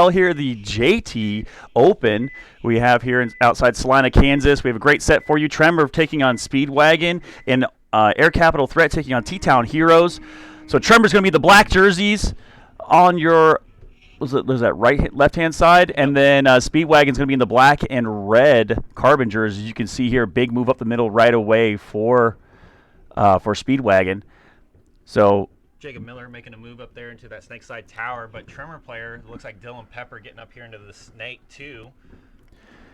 EXL here, the JT Open. We have here outside Salina, Kansas. We have a great set for you. TREMOR taking on SpeedWagon, and Air Capital Threat taking on TTown Heroes. So TREMOR's going to be the black jerseys on your was that left hand side, and then SpeedWagon's going to be in the black and red carbon jerseys. You can see here, big move up the middle right away for SpeedWagon. So Jacob Miller making a move up there into that snake side tower, but TREMOR player looks like Dylan Pepper getting up here into the snake too.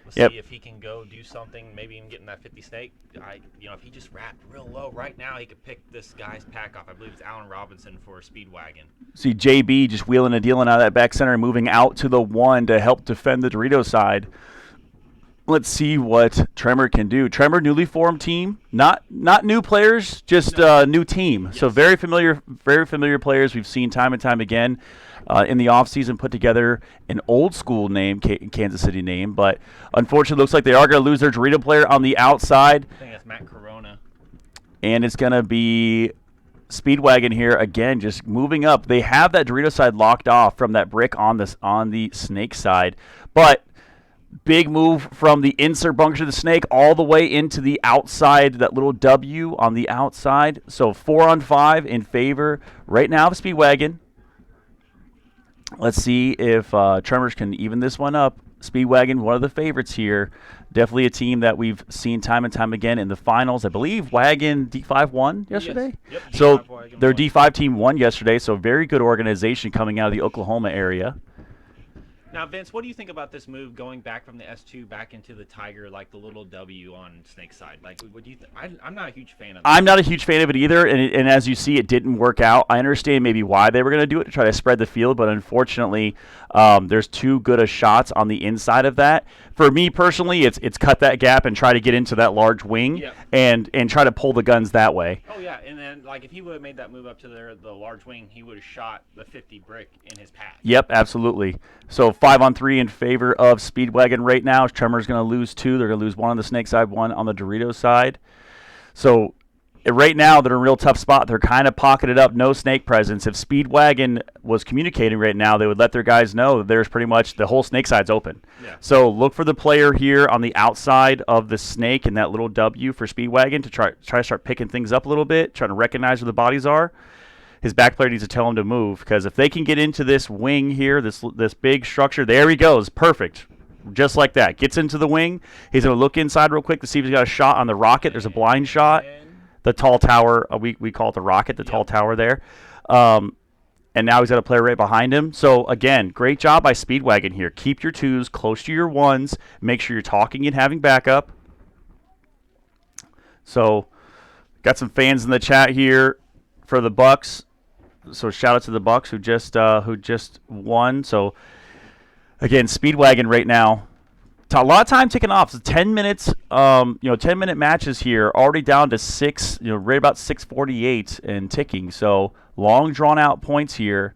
We'll see if he can go do something, maybe even getting that 50 snake. If he just wrapped real low right now, he could pick this guy's pack off. I believe it's Allen Robinson for SpeedWagon. See JB just wheeling and dealing out of that back center and moving out to the 1 to help defend the Dorito side. Let's see what TREMOR can do. TREMOR newly formed team, not new players, just new team. Yes. So very familiar players we've seen time and time again in the offseason put together an old school name, Kansas City name, but unfortunately looks like they are going to lose their Dorito player on the outside. I think that's Matt Corona. And it's going to be SpeedWagon here again, just moving up. They have that Dorito side locked off from that brick on the snake side, but big move from the insert bunker to the snake all the way into the outside, that little W on the outside. So 4-on-5 in favor right now of SpeedWagon. Let's see if TREMOR can even this one up. SpeedWagon, one of the favorites here. Definitely a team that we've seen time and time again in the finals. I believe Wagon D5 won yesterday. Yes. Yep, so D5 their D5 team won yesterday, so very good organization coming out of the Oklahoma area. Now, Vince, what do you think about this move going back from the S2 back into the Tiger, like the little W on Snake side? Like, what do you think? I'm not a huge fan of that. I'm not a huge fan of it either, and as you see, it didn't work out. I understand maybe why they were going to do it, to try to spread the field, but unfortunately, there's too good of shots on the inside of that. For me personally, it's cut that gap and try to get into that large wing and try to pull the guns that way. Oh, yeah, and then, like, if he would have made that move up to the large wing, he would have shot the 50 brick in his path. Yep, absolutely. So 5-on-3 in favor of SpeedWagon right now. TREMOR's going to lose 2. They're going to lose 1 on the snake side, 1 on the Dorito side. So right now they're in a real tough spot. They're kind of pocketed up, no snake presence. If SpeedWagon was communicating right now, they would let their guys know that there's pretty much the whole snake side's open. Yeah. So look for the player here on the outside of the snake and that little W for SpeedWagon to try to start picking things up a little bit, trying to recognize where the bodies are. His back player needs to tell him to move, because if they can get into this wing here, this big structure, there he goes, perfect. Just like that. Gets into the wing. He's going to look inside real quick to see if he's got a shot on the rocket. There's a blind shot. The tall tower, we call it the rocket, the tall tower there. And now he's got a player right behind him. So, again, great job by SpeedWagon here. Keep your 2s close to your 1s. Make sure you're talking and having backup. So, got some fans in the chat here for the Bucks. So shout out to the Bucks who just won. So again, SpeedWagon right now, a lot of time ticking off. So 10 minutes, 10-minute matches here, already down to 6, right about 6:48 and ticking. So long drawn out points here.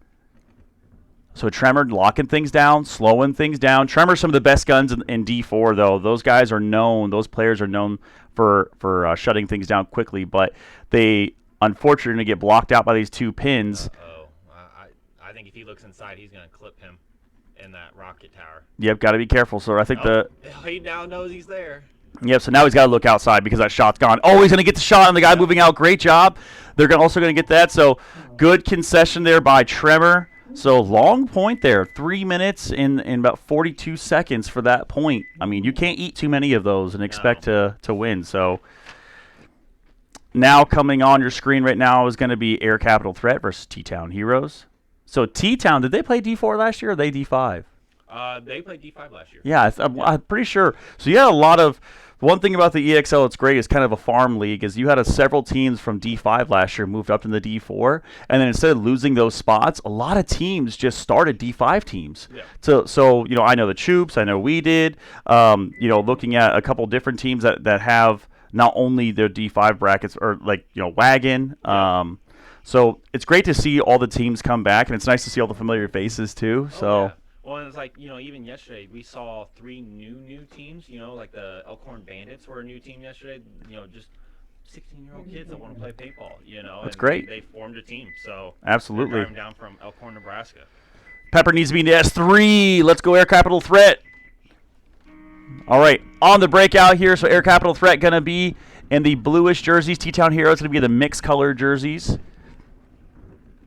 So TREMOR locking things down, slowing things down. TREMOR some of the best guns in D4 though. Those guys are known. Those players are known for shutting things down quickly, but they unfortunately going to get blocked out by these 2 pins. I think if he looks inside, he's going to clip him in that rocket tower. Yep, got to be careful. So I think he now knows he's there. Yep, so now he's got to look outside because that shot's gone. Oh, he's going to get the shot on the guy moving out. Great job. They're also going to get that. So good concession there by TREMOR. So long point there, 3 minutes in about 42 seconds for that point. I mean, you can't eat too many of those and expect to win. So now coming on your screen right now is going to be Air Capital Threat versus TTown Heroes. So TTown, did they play D4 last year or they D5? They played D5 last year. Yeah, I'm pretty sure. So you had a lot of – one thing about the EXL that's great is kind of a farm league is you had several teams from D5 last year moved up to the D4, and then instead of losing those spots, a lot of teams just started D5 teams. Yeah. So I know the Troops, I know we did. Looking at a couple different teams that have – not only their D5 brackets or Wagon. So it's great to see all the teams come back, and it's nice to see all the familiar faces too. Well, and it's like, even yesterday we saw 3 new teams, like the Elkhorn Bandits were a new team yesterday, just 16-year-old kids that want to play paintball, That's great. They formed a team. So absolutely. They're driving down from Elkhorn, Nebraska. Pepper needs to be in the S3. Let's go Air Capital Threat. All right, on the breakout here. So Air Capital Threat going to be in the bluish jerseys. TTown Heroes going to be the mixed color jerseys.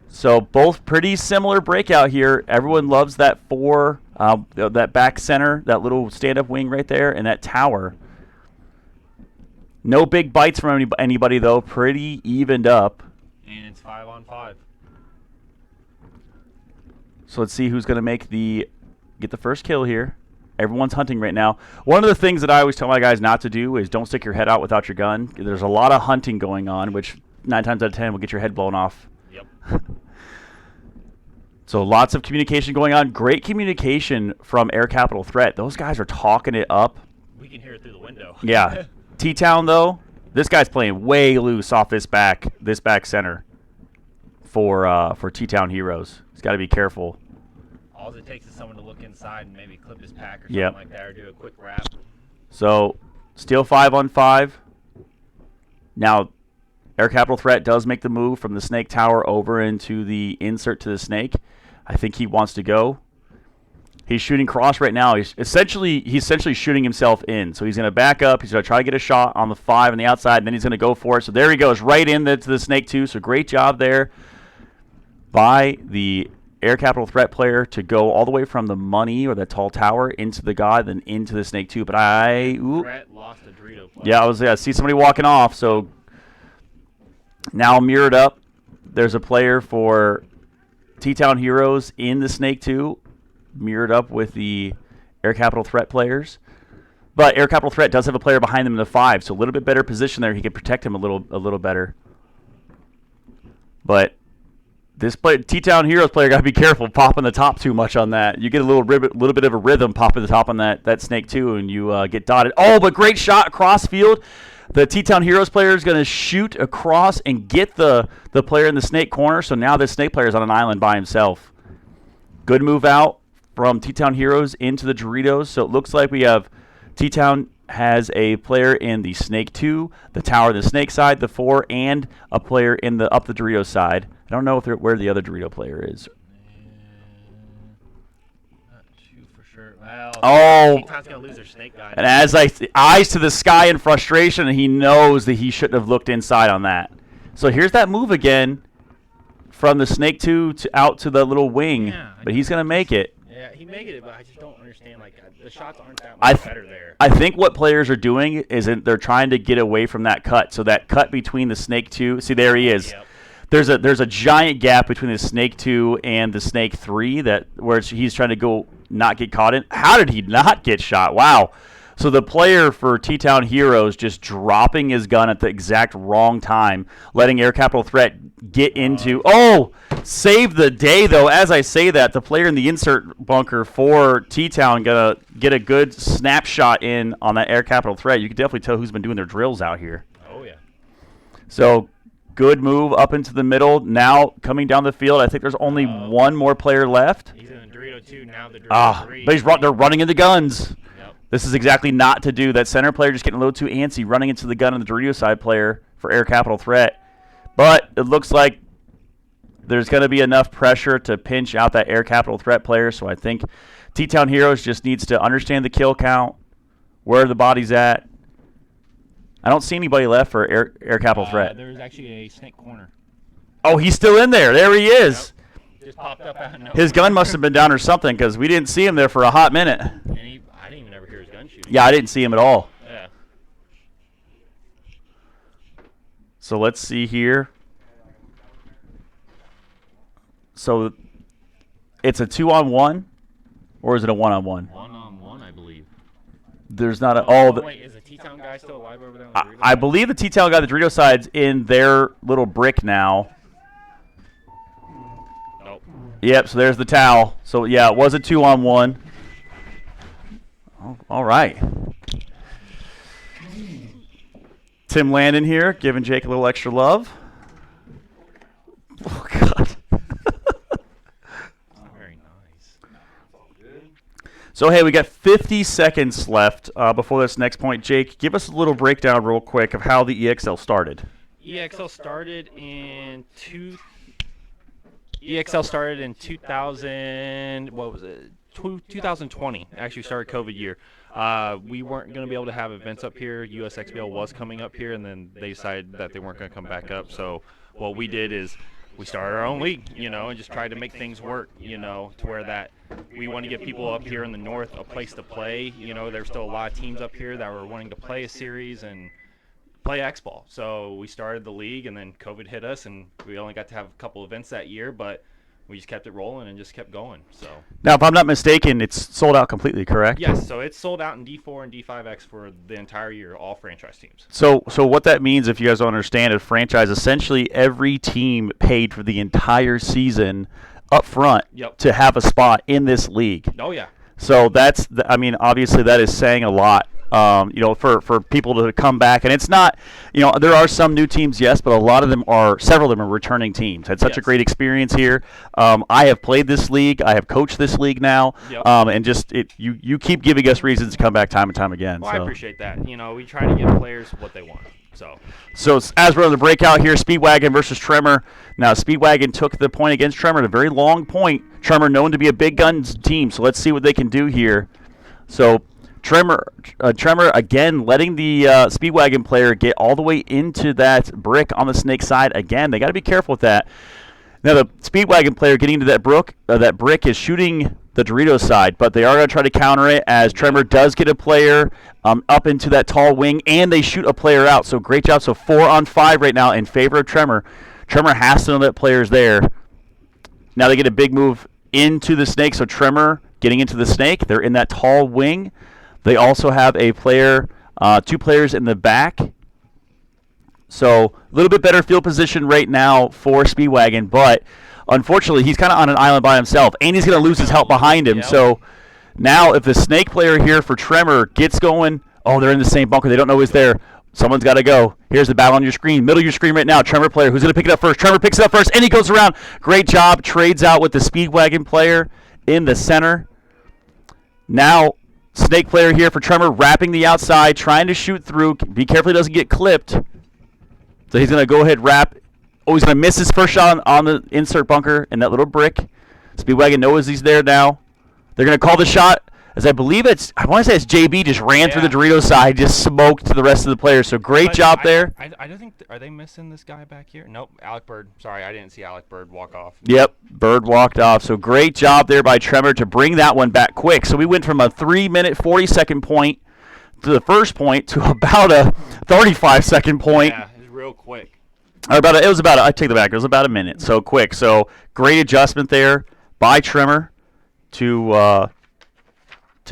So both pretty similar breakout here. Everyone loves that that back center, that little stand-up wing right there, and that tower. No big bites from anybody, though. Pretty evened up. And it's 5-on-5. So let's see who's going to get the first kill here. Everyone's hunting right now. One of the things that I always tell my guys not to do is don't stick your head out without your gun. There's a lot of hunting going on, which 9 times out of 10 will get your head blown off. Yep. So lots of communication going on. Great communication from Air Capital Threat. Those guys are talking it up. We can hear it through the window. Yeah. T-Town, though, this guy's playing way loose off this back center for T-Town Heroes. He's got to be careful. All it takes is someone to look inside and maybe clip his pack or something like that, or do a quick wrap. So still 5-on-5. Now, Air Capital Threat does make the move from the Snake Tower over into the insert to the Snake. I think he wants to go. He's shooting cross right now. He's essentially shooting himself in. So he's going to back up. He's going to try to get a shot on the 5 on the outside, and then he's going to go for it. So there he goes, right into the Snake 2. So great job there by the Air Capital Threat player to go all the way from the money or the tall tower into the god, then into the Snake 2. But Threat lost a Dorito player. Yeah, I see somebody walking off. So now mirrored up, there's a player for T-Town Heroes in the Snake 2, mirrored up with the Air Capital Threat players. But Air Capital Threat does have a player behind them in the 5, so a little bit better position there. He can protect him a little better. But this T-Town Heroes player got to be careful popping the top too much on that. You get a little bit of a rhythm popping the top on that Snake 2, and you get dotted. Oh, but great shot across field. The T-Town Heroes player is going to shoot across and get the player in the Snake corner. So now this Snake player is on an island by himself. Good move out from T-Town Heroes into the Doritos. So it looks like we have T-Town has a player in the Snake 2, the tower, the Snake side, the 4, and a player in the up the Doritos side. I don't know where the other Dorito player is. Well, T-Town's going to lose their Snake guy. And as eyes to the sky in frustration, and he knows that he shouldn't have looked inside on that. So here's that move again from the Snake 2 out to the little wing. Yeah, but he's going to make it. Yeah, he made it, but I just don't understand. Like, the shots aren't that much better there. I think what players are doing is they're trying to get away from that cut. So that cut between the Snake 2, see, there he is. Yep. There's a giant gap between the Snake 2 and the Snake 3 where he's trying to go not get caught in. How did he not get shot? Wow. So the player for T-Town Heroes just dropping his gun at the exact wrong time, letting Air Capital Threat get into. Oh, save the day, though. As I say that, the player in the insert bunker for T-Town going to get a good snapshot in on that Air Capital Threat. You can definitely tell who's been doing their drills out here. Oh, yeah. So good move up into the middle. Now coming down the field, I think there's only one more player left. He's in the Dorito 2, now the Dorito 3. But they're running into guns. Yep. This is exactly not to do. That center player just getting a little too antsy, running into the gun on the Dorito side player for Air Capital Threat. But it looks like there's going to be enough pressure to pinch out that Air Capital Threat player. So I think T-Town Heroes just needs to understand the kill count, where the body's at. I don't see anybody left for Air Capital Threat. There's actually a Snake corner. Oh, he's still in there. There he is. Yep. Just popped up out of nowhere. His gun must have been down or something because we didn't see him there for a hot minute. And I didn't even ever hear his gun shooting. Yeah, I didn't see him at all. Yeah. So let's see here. So it's a 2-on-1, or is it a 1-on-1? 1-on-1, I believe. There's not a. Wait, is the T-Town guy still alive over there? I believe the T-Town guy, the Dorito side's in their little brick now. Nope. Yep. So there's the towel. So yeah, it was a 2-on-1. Oh, all right. Tim Landon here, giving Jake a little extra love. Oh God. Very nice. So, hey, we got 50 seconds left before this next point. Jake, give us a little breakdown real quick of how the EXL started. EXL started in EXL started in 2000. What was it? 2020. Actually started COVID year. We weren't going to be able to have events up here. USXBL was coming up here, and then they decided that they weren't going to come back up. So what we did is we started our own league, and just tried to make things work, to where that we want to give people up here in the north a place to play. There's still a lot of teams up here that were wanting to play a series and play X-Ball. So we started the league, and then COVID hit us, and we only got to have a couple events that year, but we just kept it rolling and just kept going. So Now, if I'm not mistaken, it's sold out completely, correct? yes, so it's sold out in D4 and D5X for the entire year, all franchise teams. So what that means, if you guys don't understand it, franchise, essentially every team paid for the entire season up front Yep. to have a spot in this league. Oh, yeah. So obviously that is saying a lot, for people to come back. And it's not, there are some new teams, yes, but several of them are returning teams. Had such a Yes. great experience here. I have played this league. I have coached this league now. Yep. And you keep giving us reasons to come back time and time again. Well, so. I appreciate that. We try to give players what they want. So as we're on the breakout here, SpeedWagon versus TREMOR. Now, SpeedWagon took the point against TREMOR, a very long point. TREMOR known to be a big guns team, so let's see what they can do here. So TREMOR again letting the SpeedWagon player get all the way into that brick on the snake side. Again, they got to be careful with that. Now, the SpeedWagon player getting into that brick is shooting the Doritos side, but they are going to try to counter it as TREMOR does get a player up into that tall wing, and they shoot a player out. So great job. So 4-on-5 right now in favor of TREMOR. TREMOR has to know that player's there. Now they get a big move into the snake. So TREMOR getting into the snake. They're in that tall wing. They also have a player, 2 players in the back. So a little bit better field position right now for SpeedWagon, but unfortunately he's kind of on an island by himself, and he's going to lose his help behind him. Yep. So now if the snake player here for TREMOR gets going, they're in the same bunker. They don't know who's there. Someone's got to go. Here's the battle on your screen. Middle of your screen right now. TREMOR player. Who's going to pick it up first? TREMOR picks it up first, and he goes around. Great job. Trades out with the SpeedWagon player in the center. Now snake player here for TREMOR wrapping the outside, trying to shoot through. Be careful he doesn't get clipped. So he's going to go ahead wrap. He's going to miss his first shot on the insert bunker in that little brick. SpeedWagon knows he's there now. They're going to call the shot, as I believe I want to say it's JB just ran through the Doritos side, just smoked to the rest of the players. So great job there. I don't think, are they missing this guy back here? Nope, Alec Bird. Sorry, I didn't see Alec Bird walk off. Yep, Bird walked off. So great job there by TREMOR to bring that one back quick. So we went from a 3-minute, 40-second point to the first point to about a 35-second point. Yeah, it was real quick. I take the back. It was about a minute. So quick. So great adjustment there by TREMOR to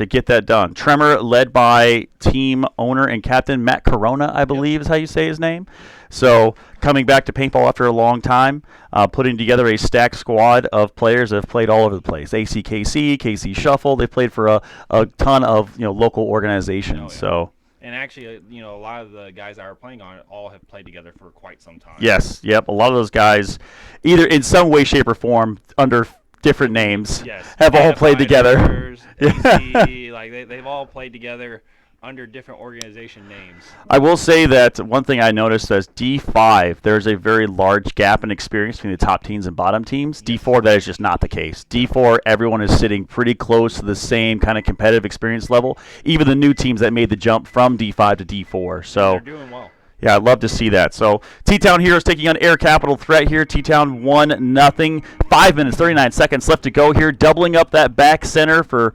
get that done. TREMOR led by team owner and captain Matt Corona, I believe is how you say his name. So coming back to paintball after a long time, putting together a stacked squad of players that have played all over the place. ACKC, KC Shuffle. They played for a ton of local organizations. Oh, yeah. So. And actually, a lot of the guys that are playing on it all have played together for quite some time. Yes, yep. A lot of those guys, either in some way, shape, or form, under different names, have all played together. AC, they've all played together under different organization names. I will say that one thing I noticed as D5, there's a very large gap in experience between the top teams and bottom teams. D4, that is just not the case. D4, everyone is sitting pretty close to the same kind of competitive experience level, even the new teams that made the jump from D5 to D4. So they're doing well. Yeah, I'd love to see that. So TTown Heroes taking on Air Capital Threat here. TTown 1-0. 5 minutes, 39 seconds left to go here. Doubling up that back center for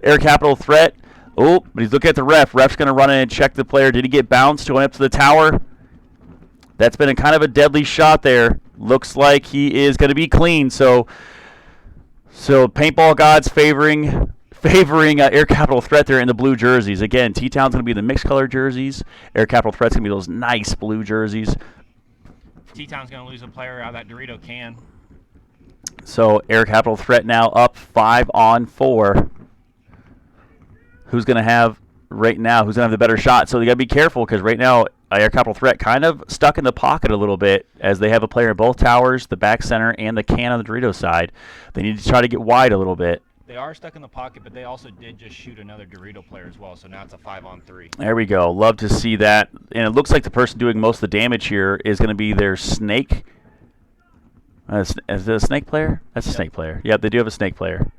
Air Capital Threat. Oh, but he's looking at the ref. Ref's going to run in and check the player. Did he get bounced going up to the tower? That's been a kind of a deadly shot there. Looks like he is going to be clean. So paintball gods favoring Air Capital Threat there in the blue jerseys. Again, T-Town's going to be the mixed color jerseys. Air Capital Threat's going to be those nice blue jerseys. T-Town's going to lose a player out of that Dorito can. So Air Capital Threat now up 5-on-4. Who's going to have the better shot? So you got to be careful because right now Air Capital Threat kind of stuck in the pocket a little bit as they have a player in both towers, the back center, and the can on the Dorito side. They need to try to get wide a little bit. They are stuck in the pocket, but they also did just shoot another Dorito player as well, so now it's a 5-on-3. There we go. Love to see that. And it looks like the person doing most of the damage here is going to be their snake Is it a snake player? That's a snake player. Yep, they do have a snake player.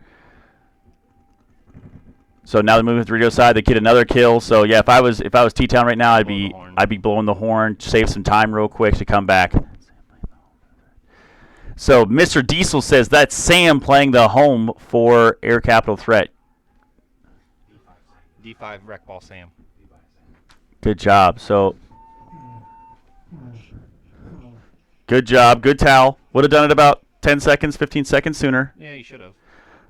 So now they're moving to the Dorito side. They get another kill. So yeah, if I was TTown right now, I'd be blowing the horn, save some time real quick to come back. So Mr. Diesel says that's Sam playing the home for Air Capital Threat. D5 Wreck Ball Sam. Good job. So good job. Good towel. Would have done it about 10 seconds, 15 seconds sooner. Yeah, you should have.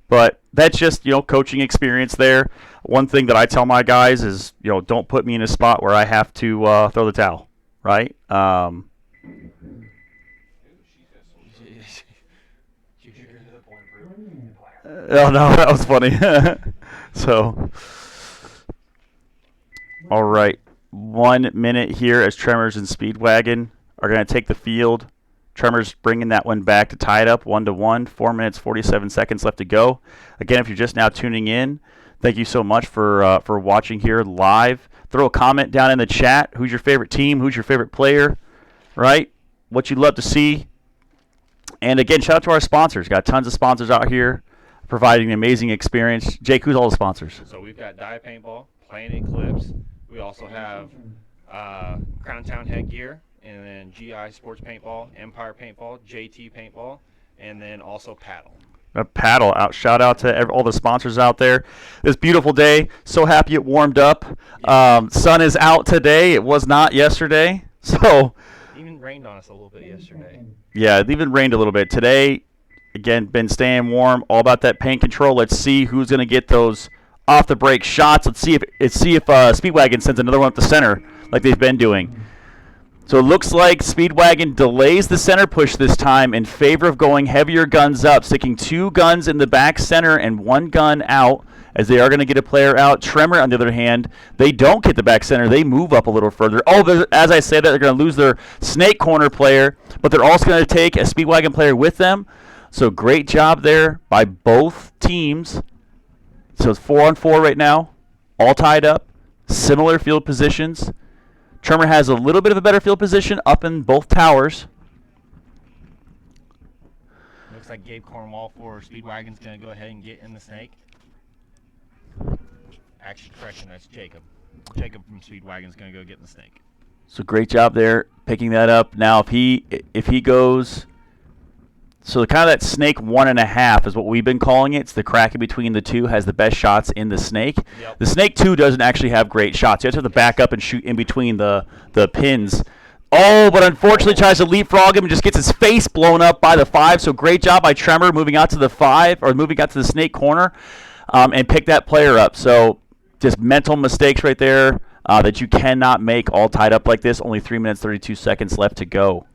But that's just, coaching experience there. One thing that I tell my guys is, don't put me in a spot where I have to throw the towel, right? Oh, no, that was funny. So, all right. 1 minute here as Tremors and SpeedWagon are going to take the field. Tremors bringing that one back to tie it up 1-1. 4 minutes, 47 seconds left to go. Again, if you're just now tuning in, thank you so much for watching here live. Throw a comment down in the chat. Who's your favorite team? Who's your favorite player? Right? What you'd love to see. And again, shout out to our sponsors. Got tons of sponsors out here providing an amazing experience. Jake, who's all the sponsors? So we've got Dye Paintball, Planet Eclipse. We also have Crown Town Headgear. And then GI Sports Paintball, Empire Paintball, JT Paintball, and then also Paddle. Paddle out. Shout out to all the sponsors out there. This beautiful day. So happy it warmed up. Sun is out today. It was not yesterday. So it even rained on us a little bit yesterday. Yeah, it even rained a little bit today. Again, been staying warm. All about that paint control. Let's see who's going to get those off the break shots. Let's see if SpeedWagon sends another one up the center like they've been doing. So it looks like SpeedWagon delays the center push this time in favor of going heavier guns up, sticking 2 guns in the back center and 1 gun out, as they are going to get a player out. Tremor, on the other hand, they don't get the back center. They move up a little further. Oh, as I said, they're going to lose their snake corner player, but they're also going to take a SpeedWagon player with them. So great job there by both teams. So it's 4-on-4 right now, all tied up, similar field positions. Tremor has a little bit of a better field position up in both towers. Looks like Gabe Cornwall for SpeedWagon's going to go ahead and get in the snake. Actually, correction, that's Jacob. Jacob from SpeedWagon's going to go get in the snake. So great job there picking that up. Now if he goes, so kind of that snake 1.5 is what we've been calling it. It's the crack in between the two, has the best shots in the snake. Yep. The snake 2 doesn't actually have great shots. You have to back up and shoot in between the pins. Oh, but unfortunately tries to leapfrog him and just gets his face blown up by the 5. So great job by Tremor moving out to the 5, or moving out to the snake corner, and pick that player up. So just mental mistakes right there that you cannot make all tied up like this. Only 3 minutes, 32 seconds left to go.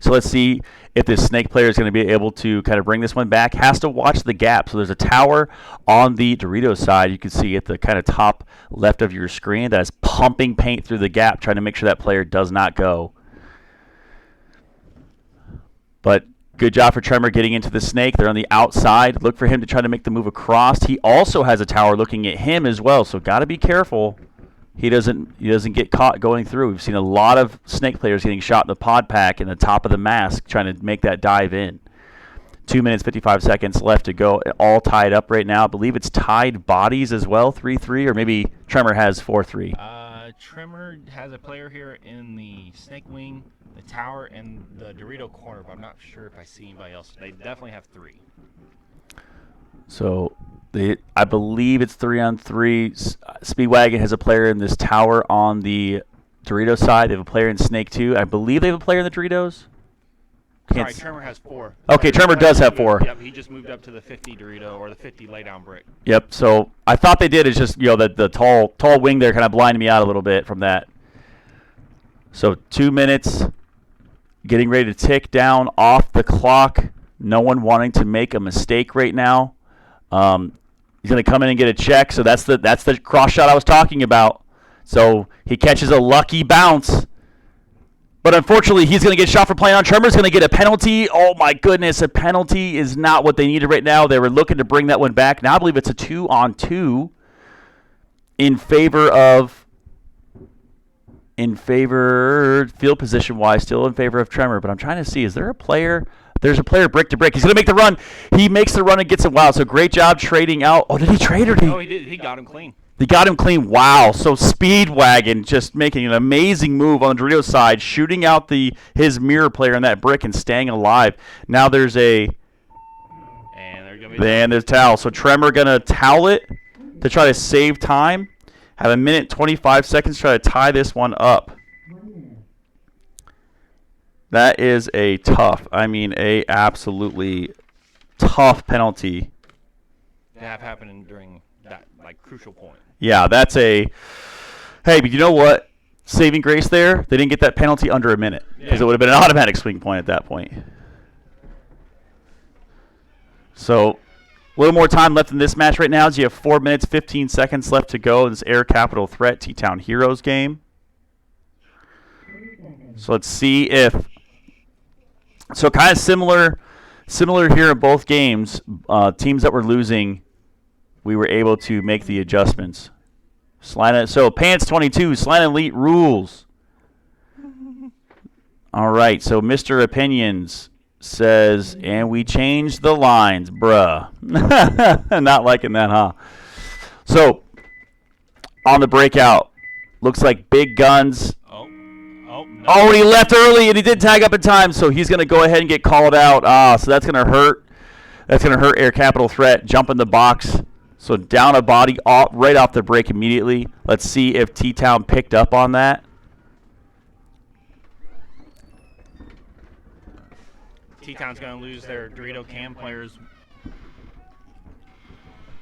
So let's see if this snake player is going to be able to kind of bring this one back. Has to watch the gap. So there's a tower on the Doritos side. You can see at the kind of top left of your screen that is pumping paint through the gap, trying to make sure that player does not go. But good job for Tremor getting into the snake. They're on the outside. Look for him to try to make the move across. He also has a tower looking at him as well, so got to be careful. He doesn't get caught going through. We've seen a lot of snake players getting shot in the pod pack in the top of the mask trying to make that dive in. 2 minutes, 55 seconds left to go. All tied up right now. I believe it's tied bodies as well, 3-3, or maybe Tremor has 4-3. Tremor has a player here in the snake wing, the tower, and the Dorito corner, but I'm not sure if I see anybody else. They definitely have 3. So I believe it's 3-on-3. SpeedWagon has a player in this tower on the Dorito side. They have a player in Snake 2. I believe they have a player in the Doritos. Sorry, Tremor has 4. Okay, Tremor does have 4. Yep, he just moved up to the 50 Dorito, or the 50 laydown brick. Yep, so I thought they did. It's just, the tall wing there kind of blinded me out a little bit from that. So 2 minutes, getting ready to tick down off the clock. No one wanting to make a mistake right now. He's going to come in and get a check, so that's the cross shot I was talking about. So he catches a lucky bounce. But unfortunately, he's going to get shot for playing on. Tremor's going to get a penalty. Oh, my goodness. A penalty is not what they needed right now. They were looking to bring that one back. Now I believe it's a 2-on-2 in favor of in favor, field position-wise, still in favor of Tremor. But I'm trying to see, is there a player? There's a player brick to brick. He's going to make the run. He makes the run and gets it wild. So great job trading out. Oh, did he trade or did he? Oh, he did. He got him clean. They got him clean. Wow. So SpeedWagon just making an amazing move on the Doritos side, shooting out his mirror player in that brick and staying alive. Now there's And they're going to be. and there's towel. So Tremor going to towel it to try to save time. Have a minute 25 seconds to try to tie this one up. That is a absolutely tough penalty. To have happening during that crucial point. Yeah, that's hey, but you know what? Saving grace there, they didn't get that penalty under a minute because it would have been an automatic swing point at that point. So a little more time left in this match right now as you have 4 minutes, 15 seconds left to go in this Air Capital Threat TTown Heroes game. So let's see if... So kind of similar here in both games. Teams that were losing, we were able to make the adjustments. So Pants 22, Slant Elite rules. All right, so Mr. Opinions says, and we changed the lines, bruh. Not liking that, huh? So on the breakout, looks like Big Guns. No. Oh, he left early, and he did tag up in time, so he's going to go ahead and get called out. So that's going to hurt. That's going to hurt Air Capital Threat. Jump in the box. So down a body right off the break immediately. Let's see if T-Town picked up on that. T-Town's going to lose their Dorito Cam players.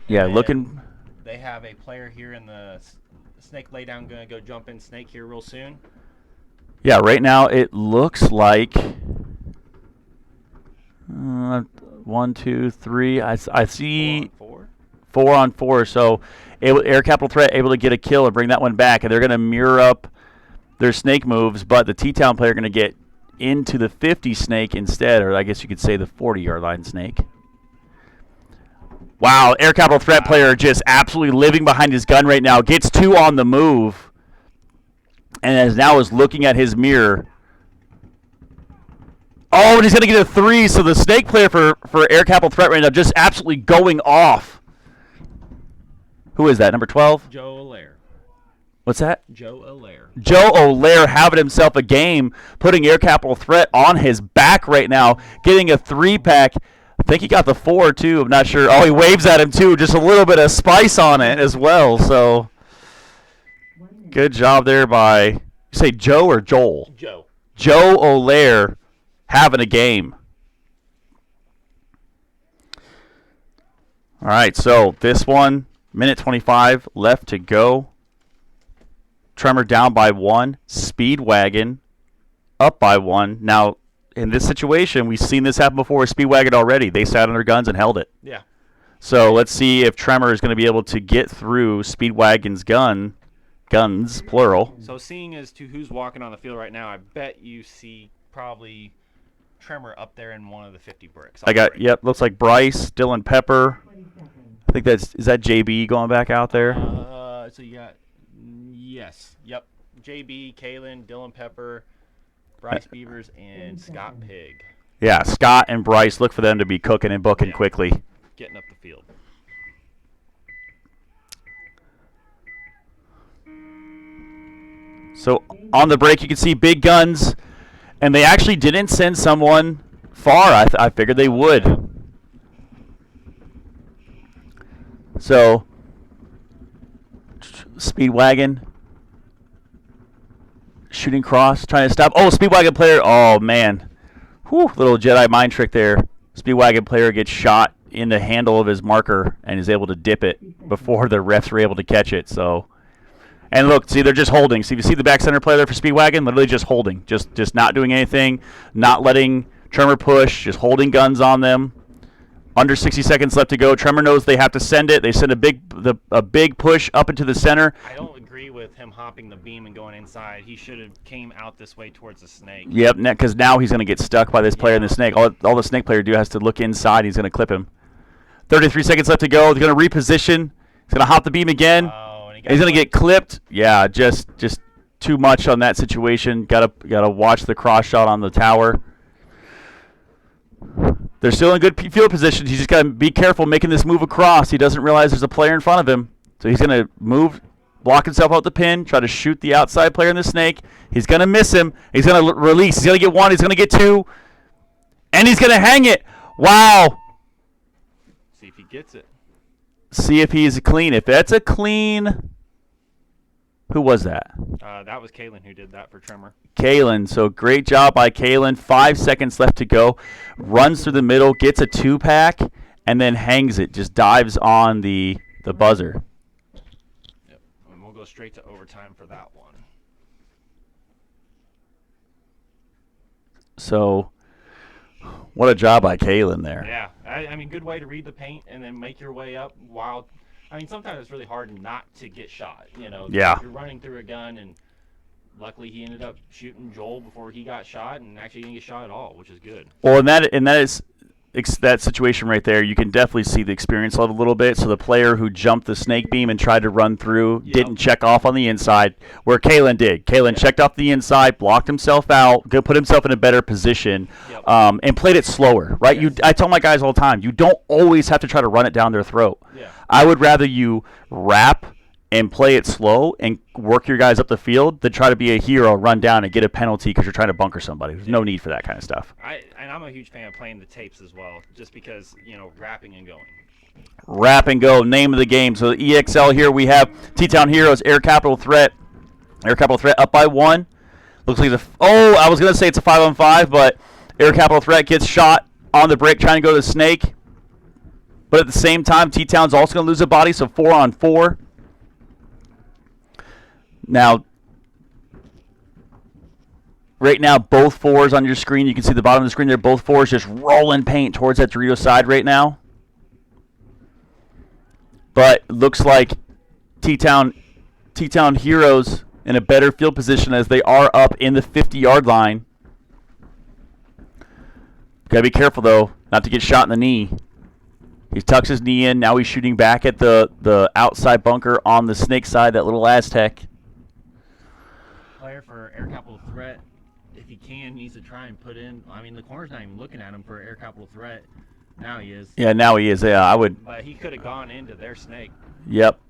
Yeah, looking. They have a player here in the Snake laydown going to go jump in Snake here real soon. Yeah, right now it looks like 1, 2, 3. I see 4 on 4. So Air Capital Threat able to get a kill and bring that one back, and they're going to mirror up their Snake moves, but the T-Town player going to get into the 50 Snake instead, or I guess you could say the 40-yard line Snake. Wow, Air Capital Threat player just absolutely living behind his gun right now. Gets 2 on the move. And now is looking at his mirror. Oh, and he's going to get a 3. So the Snake player for Air Capital Threat right now just absolutely going off. Who is that, number 12? Joe Allaire. What's that? Joe Allaire. Joe Allaire having himself a game, putting Air Capital Threat on his back right now, getting a 3-pack. I think he got the 4, too. I'm not sure. Oh, he waves at him, too. Just a little bit of spice on it as well. So good job there by, you say Joe or Joel? Joe. Joe Allaire having a game. All right, so this one, minute 25 left to go. Tremor down by 1. SpeedWagon up by 1. Now, in this situation, we've seen this happen before with SpeedWagon already. They sat on their guns and held it. Yeah. So let's see if Tremor is going to be able to get through SpeedWagon's guns, plural. So seeing as to who's walking on the field right now, I bet you see probably Tremor up there in one of the 50 bricks. Looks like Bryce, Dylan Pepper. I think is that JB going back out there? So you got, yes, yep. JB, Kalen, Dylan Pepper, Bryce Beavers, and Scott Pig. Yeah, Scott and Bryce, look for them to be cooking and booking quickly. Getting up the field. So on the break, you can see Big Guns, and they actually didn't send someone far. I figured they would. So SpeedWagon shooting cross, trying to stop. Oh, SpeedWagon player. Oh man, whew, little Jedi mind trick there. SpeedWagon player gets shot in the handle of his marker and is able to dip it before the refs were able to catch it. So. And look, see, they're just holding. See, if you see the back center player there for SpeedWagon, literally just holding. Just not doing anything, not letting Tremor push, just holding guns on them. Under 60 seconds left to go. Tremor knows they have to send it. They send a big push up into the center. I don't agree with him hopping the beam and going inside. He should have came out this way towards the Snake. Yep, because now he's going to get stuck by this player in the Snake. All the Snake player do has to look inside. He's going to clip him. 33 seconds left to go. He's going to reposition. He's going to hop the beam again. He's going to get clipped. Yeah, just too much on that situation. Gotta watch the cross shot on the tower. They're still in good field position. He's just got to be careful making this move across. He doesn't realize there's a player in front of him. So he's going to move, block himself out the pin, try to shoot the outside player in the snake. He's going to miss him. He's going to release. He's going to get one. He's going to get two. And he's going to hang it. Wow. See if he gets it. See if he's clean. If that's a clean... Who was that? That was Kalen who did that for Tremor. Kalen. So great job by Kalen. 5 seconds left to go. Runs through the middle, gets a 2-pack, and then hangs it. Just dives on the buzzer. Yep. And we'll go straight to overtime for that one. So what a job by Kalen there. Yeah. I mean, good way to read the paint and then make your way up while... I mean, sometimes it's really hard not to get shot, you know. Yeah. If you're running through a gun, and luckily he ended up shooting Joel before he got shot, and actually didn't get shot at all, which is good. Well, and that is that situation right there. You can definitely see the experience level a little bit. So the player who jumped the snake beam and tried to run through didn't check off on the inside, where Kalen did. Kalen checked off the inside, blocked himself out, put himself in a better position, and played it slower. Right? Yes. I tell my guys all the time, you don't always have to try to run it down their throat. Yeah. I would rather you wrap and play it slow and work your guys up the field than try to be a hero, run down and get a penalty because you're trying to bunker somebody. There's no need for that kind of stuff. And I'm a huge fan of playing the tapes as well, just because, you know, wrapping and going. Wrap and go, name of the game. So the EXL here we have TTown Heroes, Air Capital Threat. Air Capital Threat up by 1. Looks like I was going to say it's a 5-on-5, but Air Capital Threat gets shot on the break trying to go to the snake. But at the same time, T-Town's also going to lose a body, so 4-on-4. Now, right now, both 4s on your screen. You can see the bottom of the screen there. Both 4s just rolling paint towards that Dorito side right now. But looks like T-Town Heroes in a better field position as they are up in the 50-yard line. Got to be careful, though, not to get shot in the knee. He tucks his knee in. Now he's shooting back at the outside bunker on the snake side, that little Aztec. Player for Air Capital Threat, if he can, needs to try and put in. I mean, the corner's not even looking at him for Air Capital Threat. Now he is. Yeah, now he is. Yeah, I would. But he could have gone into their snake. Yep.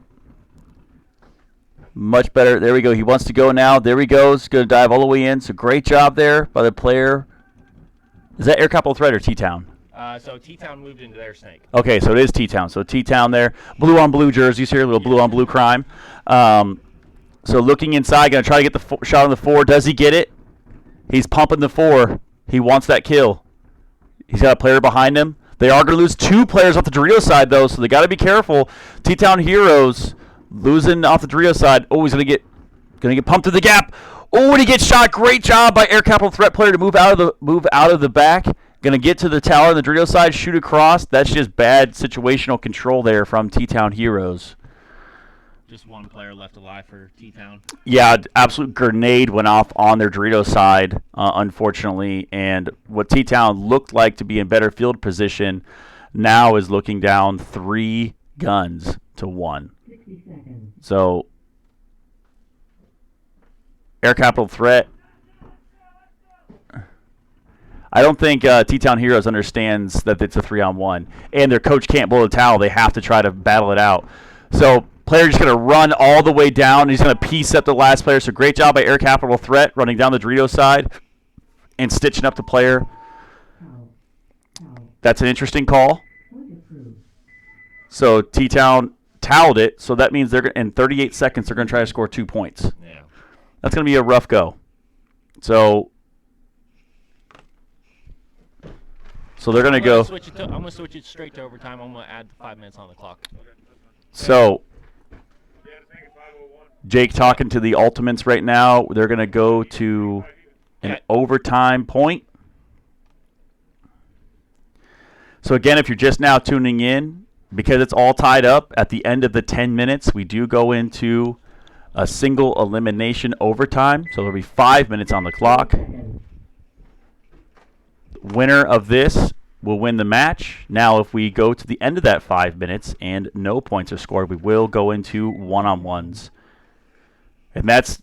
Much better. There we go. He wants to go now. There he goes. Going to dive all the way in. So great job there by the player. Is that Air Capital Threat or T-Town? So T-Town moved into their snake. Okay, so it is T-Town. So T-Town there. Blue on blue jerseys here. A little blue on blue crime. So looking inside, going to try to get the shot on the 4. Does he get it? He's pumping the 4. He wants that kill. He's got a player behind him. They are going to lose 2 players off the Dorito side, though, so they got to be careful. T-Town Heroes losing off the Dorito side. Oh, he's going to get pumped through the gap. Oh, and he gets shot. Great job by Air Capital Threat player to move out of the back. Going to get to the tower on the Dorito side, shoot across. That's just bad situational control there from T-Town Heroes. Just one player left alive for T-Town. Yeah, absolute grenade went off on their Dorito side, unfortunately. And what T-Town looked like to be in better field position now is looking down 3 guns to 1. 60 seconds. So, Air Capital Threat. I don't think T-Town Heroes understands that it's a 3-on-1. And their coach can't blow the towel. They have to try to battle it out. So, player just going to run all the way down. He's going to piece up the last player. So great job by Air Capital Threat running down the Dorito side and stitching up the player. That's an interesting call. So T-Town toweled it. So that means they're in 38 seconds they're going to try to score 2 points. Yeah. That's going to be a rough go. So they're going to go. I'm going to switch it straight to overtime. I'm going to add 5 minutes on the clock. So Jake talking to the Ultimates right now. They're going to go to an overtime point. So, again, if you're just now tuning in, because it's all tied up, at the end of the 10 minutes, we do go into a single elimination overtime. So there'll be 5 minutes on the clock. Winner of this will win the match. Now, if we go to the end of that 5 minutes and no points are scored, we will go into one-on-ones. And that's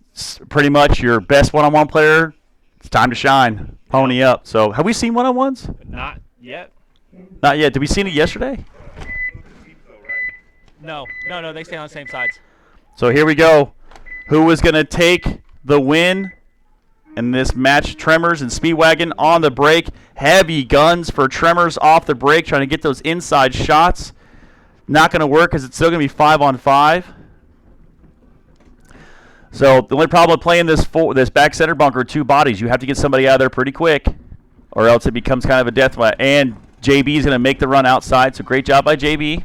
pretty much your best one-on-one player, it's time to shine. Pony up. So have we seen one-on-ones? Not yet. Not yet. Did we see it yesterday? No. They stay on the same sides. So here we go. Who is going to take the win in this match? Tremors and SpeedWagon on the break. Heavy guns for Tremors off the break, trying to get those inside shots. Not going to work because it's still going to be 5-on-5. So the only problem with playing this back center bunker, 2 bodies, you have to get somebody out of there pretty quick, or else it becomes kind of a death match. And JB is going to make the run outside, so great job by JB.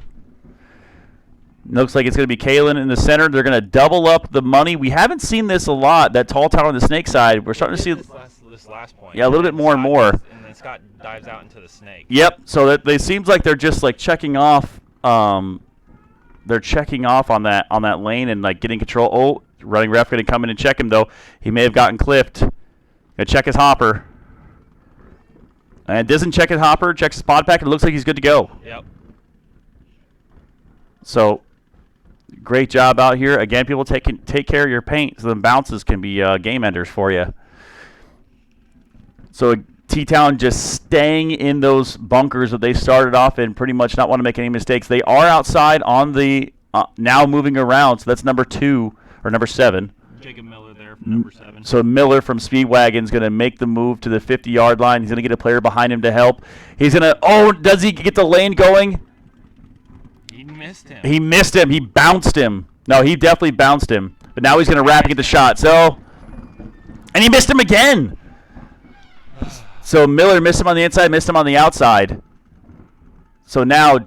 Looks like it's going to be Kalen in the center. They're going to double up the money. We haven't seen this a lot, that tall tower on the snake side. We're starting to see this last point. Yeah, a little bit more and more. And then Scott dives out into the snake. Yep. So that they seems like they're just like checking off. They're checking off on that lane and like getting control. Oh, running ref going to come in and check him though. He may have gotten clipped. Gonna check his hopper. And doesn't check his hopper. Checks his pod pack. And it looks like he's good to go. Yep. So great job out here. Again, people take care of your paint so the bounces can be game enders for you. So TTown just staying in those bunkers that they started off in, pretty much not want to make any mistakes. They are outside on the now moving around, so that's number 2 or number 7. Jacob Miller there from number 7. So Miller from SpeedWagon is going to make the move to the 50-yard line. He's going to get a player behind him to help. He's going to, oh, does he get the lane going? He missed him. He missed him. He bounced him. No, he definitely bounced him. But now he's going to wrap and get the shot. So, and he missed him again. So Miller missed him on the inside, missed him on the outside. So now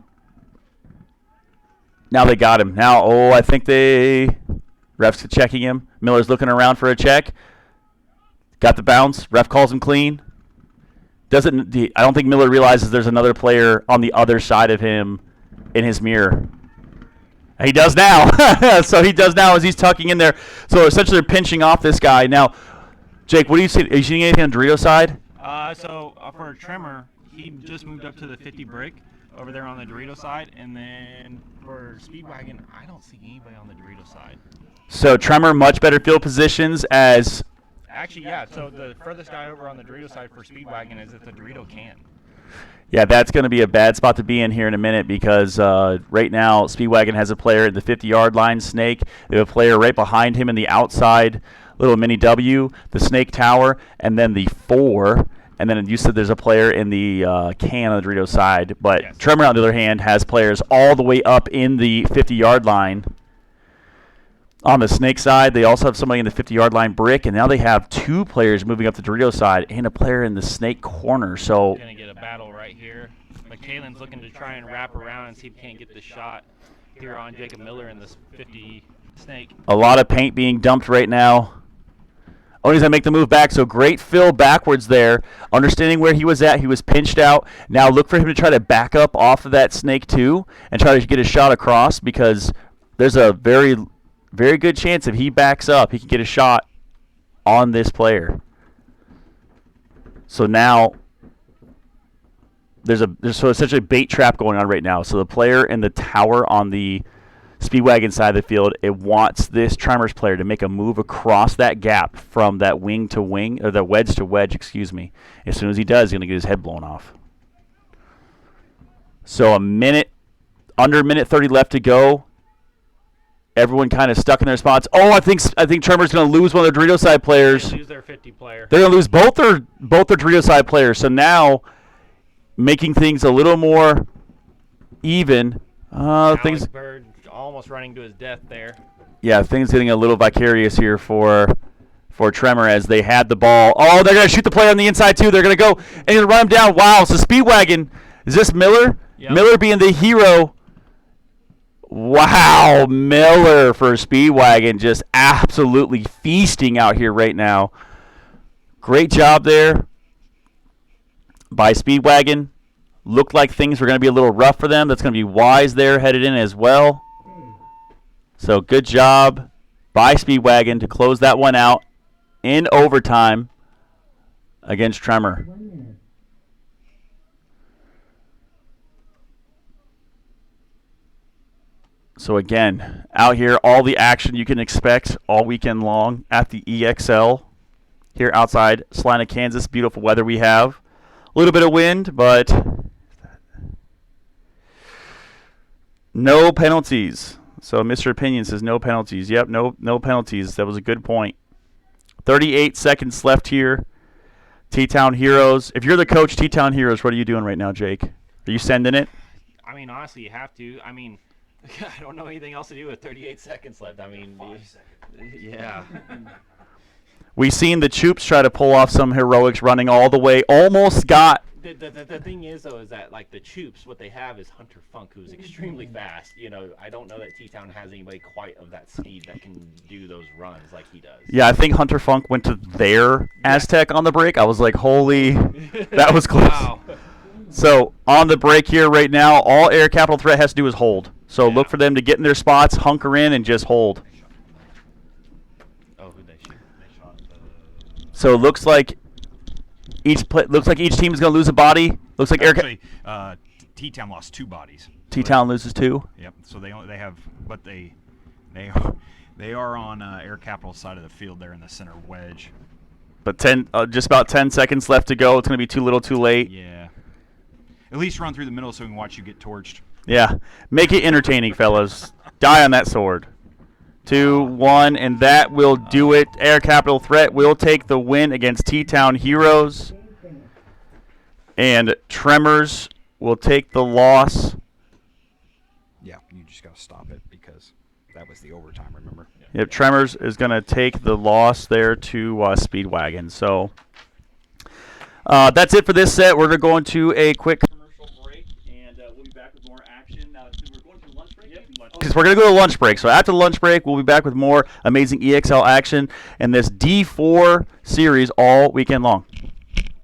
they got him. Now, oh, I think ref's checking him. Miller's looking around for a check. Got the bounce. Ref calls him clean. I don't think Miller realizes there's another player on the other side of him in his mirror. He does now. So he does now as he's tucking in there. So essentially they're pinching off this guy. Now, Jake, what do you see? Are you seeing anything on Dorito's side? So for Tremor, he just moved up to the 50 brick over there on the Dorito side. And then for SpeedWagon, I don't see anybody on the Dorito side. So Tremor, much better field positions as... Actually, yeah. So the furthest guy over on the Dorito side for SpeedWagon is at the Dorito can. Yeah, that's going to be a bad spot to be in here in a minute because right now SpeedWagon has a player at the 50-yard line, Snake. They have a player right behind him in the outside little mini W, the Snake Tower, and then the 4. And then you said there's a player in the can on the Dorito side. But yes. Tremor, on the other hand, has players all the way up in the 50-yard line. On the Snake side, they also have somebody in the 50-yard line brick, and now they have 2 players moving up the Dorito side and a player in the Snake corner. So going to get a battle right here. McKaylin's looking to try and wrap around and see if he can't get the shot here on Jacob Miller in this 50 Snake. A lot of paint being dumped right now. Oh, he's going to make the move back, so great fill backwards there. Understanding where he was at, he was pinched out. Now look for him to try to back up off of that Snake too and try to get a shot across because there's a very good chance if he backs up, he can get a shot on this player. So now there's essentially a bait trap going on right now. So the player in the tower on the SpeedWagon side of the field, it wants this Tremors player to make a move across that gap from that wing to wing, or the wedge to wedge, excuse me. As soon as he does, he's going to get his head blown off. So under minute 30 left to go. Everyone kind of stuck in their spots. Oh, I think Tremor's going to lose one of their Dorito side players. They lose their 50 player. They're going to lose both their Dorito side players. So now, making things a little more even. Alex Bird almost running to his death there. Yeah, things getting a little vicarious here for Tremor as they had the ball. Oh, they're going to shoot the player on the inside too. They're going to go and run him down. Wow, so SpeedWagon, is this Miller? Yep. Miller being the hero. Wow, Miller for SpeedWagon just absolutely feasting out here right now. Great job there by SpeedWagon. Looked like things were going to be a little rough for them. That's going to be Wise there headed in as well. So good job by SpeedWagon to close that one out in overtime against Tremor. So again, out here, all the action you can expect all weekend long at the EXL here outside Salina, Kansas. Beautiful weather we have. A little bit of wind, but no penalties. So Mr. Opinion says no penalties. Yep, no penalties. That was a good point. 38 seconds left here. TTown Heroes. If you're the coach, TTown Heroes, what are you doing right now, Jake? Are you sending it? I mean, honestly, you have to. I mean, I don't know anything else to do with 38 seconds left. I mean, yeah. We seen the Choops try to pull off some heroics running all the way. Almost got. The thing is, though, is that, like, the Choops, what they have is Hunter Funk, who's extremely fast. You know, I don't know that T-Town has anybody quite of that speed that can do those runs like he does. Yeah, I think Hunter Funk went to their Aztec on the break. I was like, holy, that was close. Wow. So on the break here right now, all Air Capital Threat has to do is hold. So look for them to get in their spots, hunker in, and just hold. Oh, who'd they shoot? They shot So it looks like each team is going to lose a body. Looks like Actually, T-Town lost 2 bodies. T-Town loses 2. Yep. So they have, but they are on Air Capital's side of the field there in the center wedge. But just about 10 seconds left to go. It's going to be too little, too late. Yeah. At least run through the middle so we can watch you get torched. Yeah. Make it entertaining, fellas. Die on that sword. 2, 1, and that will do it. Air Capital Threat will take the win against T-Town Heroes. And Tremors will take the loss. Yeah, you just got to stop it because that was the overtime, remember? Yep, Tremors is going to take the loss there to SpeedWagon. So that's it for this set. We're going to a quick commercial break, and we'll be back with more action. Now, we're going to lunch break? Because we're going to go to lunch break. So after the lunch break, we'll be back with more amazing EXL action and this D4 series all weekend long.